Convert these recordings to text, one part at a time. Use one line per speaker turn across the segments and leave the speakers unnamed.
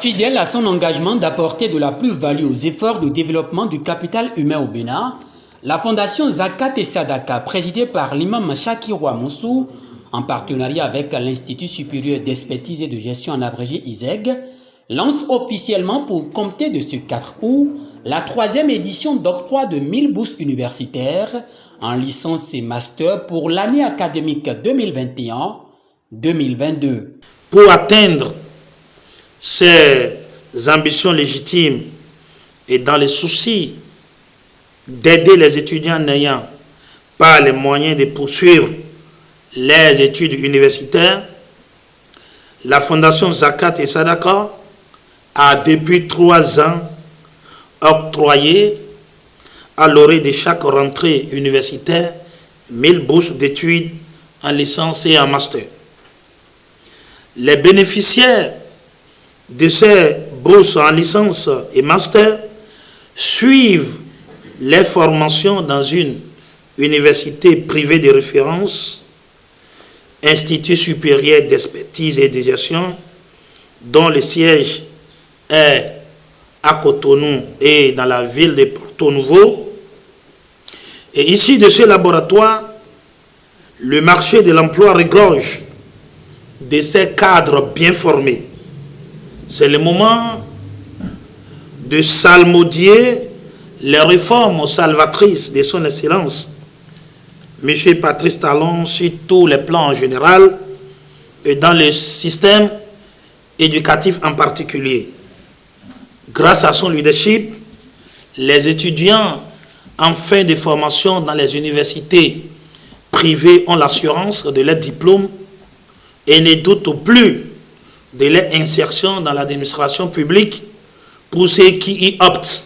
Fidèle à son engagement d'apporter de la plus-value aux efforts de développement du capital humain au Bénin, la fondation Zakat et Sadaka, présidée par l'imam Shakirwa Moussou, en partenariat avec l'Institut supérieur d'expertise et de gestion en abrégé ISEG, lance officiellement pour compter de ce 4 août la 3e édition d'octroi de 1000 bourses universitaires en licence et master pour l'année académique 2021-2022.
Pour atteindre ces ambitions légitimes et dans les soucis d'aider les étudiants n'ayant pas les moyens de poursuivre les études universitaires, la Fondation Zakat et Sadaka a depuis 3 ans octroyé à l'orée de chaque rentrée universitaire 1000 bourses d'études en licence et en master. Les bénéficiaires de ces bourses en licence et master suivent les formations dans une université privée de référence, Institut supérieur d'expertise et de gestion, dont le siège est à Cotonou et dans la ville de Porto Nouveau. Et issu de ce laboratoire, le marché de l'emploi regorge de ces cadres bien formés. C'est le moment de salmodier les réformes salvatrices de son Excellence, M. Patrice Talon, sur tous les plans en général et dans le système éducatif en particulier. Grâce à son leadership, les étudiants en fin de formation dans les universités privées ont l'assurance de leur diplôme et ne doutent plus de leur insertion dans l'administration publique pour ceux qui y optent.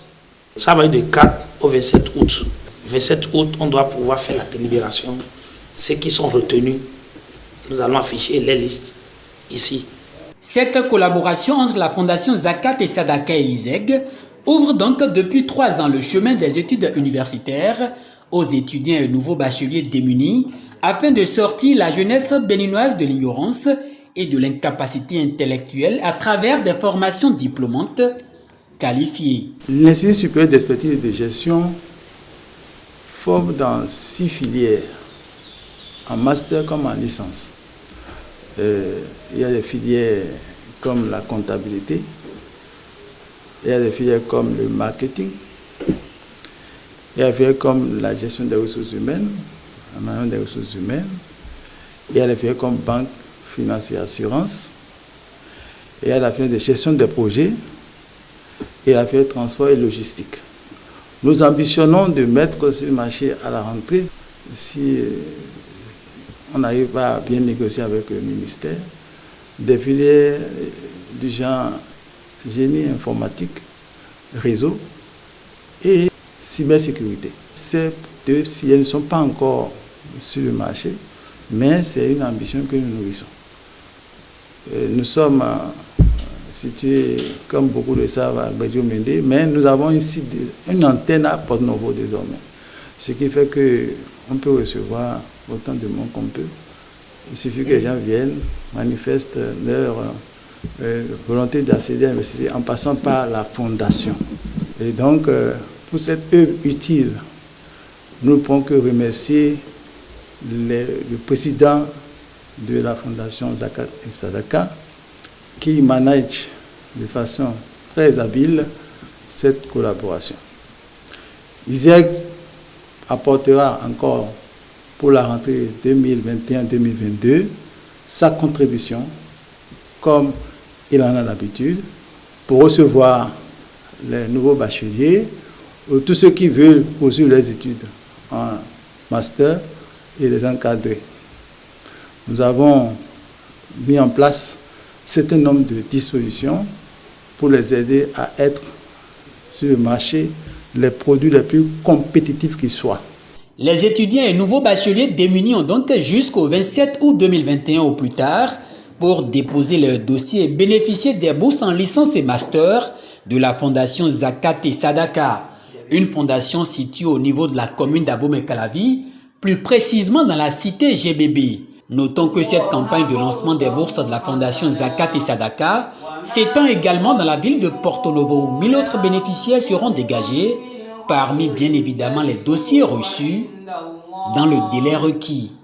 Ça va être du 4 au 27 août. 27 août, on doit pouvoir faire la délibération. Ceux qui sont retenus, nous allons afficher les listes ici.
Cette collaboration entre la Fondation Zakat et Sadaka et l'ISEG ouvre donc depuis 3 ans le chemin des études universitaires aux étudiants et nouveaux bacheliers démunis afin de sortir la jeunesse béninoise de l'ignorance et de l'incapacité intellectuelle à travers des formations diplômantes qualifiées.
L'Institut supérieur d'expertise et de gestion forme dans 6 filières, en master comme en licence. Il y a des filières comme la comptabilité, il y a des filières comme le marketing, il y a des filières comme la gestion des ressources humaines, la management des ressources humaines, il y a des filières comme banque, finance et assurance, il y a la filière de gestion des projets et la filière de transport et logistique. Nous ambitionnons de mettre sur le marché à la rentrée, si on n'arrive pas à bien négocier avec le ministère, des filières du genre génie informatique, réseau et cybersécurité. Ces 2 filières ne sont pas encore sur le marché, mais c'est une ambition que nous nourrissons. Nous sommes situés, comme beaucoup le savent, à Bédio-Mendé, mais nous avons ici une antenne à Porto-Novo désormais. Ce qui fait qu'on peut recevoir autant de monde qu'on peut. Il suffit que les gens viennent, manifestent leur volonté d'accéder à l'université en passant par la fondation. Et donc, pour cette œuvre utile, nous ne pouvons que remercier le président de la fondation Zakat et Sadaka qui manage de façon très habile cette collaboration. ISEG apportera encore pour la rentrée 2021-2022 sa contribution, comme il en a l'habitude, pour recevoir les nouveaux bacheliers ou tous ceux qui veulent poursuivre les études en master et les encadrer. Nous avons mis en place un certain nombre de dispositions pour les aider à être sur le marché les produits les plus compétitifs qui soient.
Les étudiants et nouveaux bacheliers démunis ont donc jusqu'au 27 août 2021 au plus tard pour déposer leur dossier et bénéficier des bourses en licence et master de la fondation Zakat et Sadaka, une fondation située au niveau de la commune d'Abomey-Calavi, plus précisément dans la cité GBB. Notons que cette campagne de lancement des bourses de la Fondation Zakat et Sadaka s'étend également dans la ville de Porto Novo où 1000 autres bénéficiaires seront dégagés, parmi bien évidemment les dossiers reçus dans le délai requis.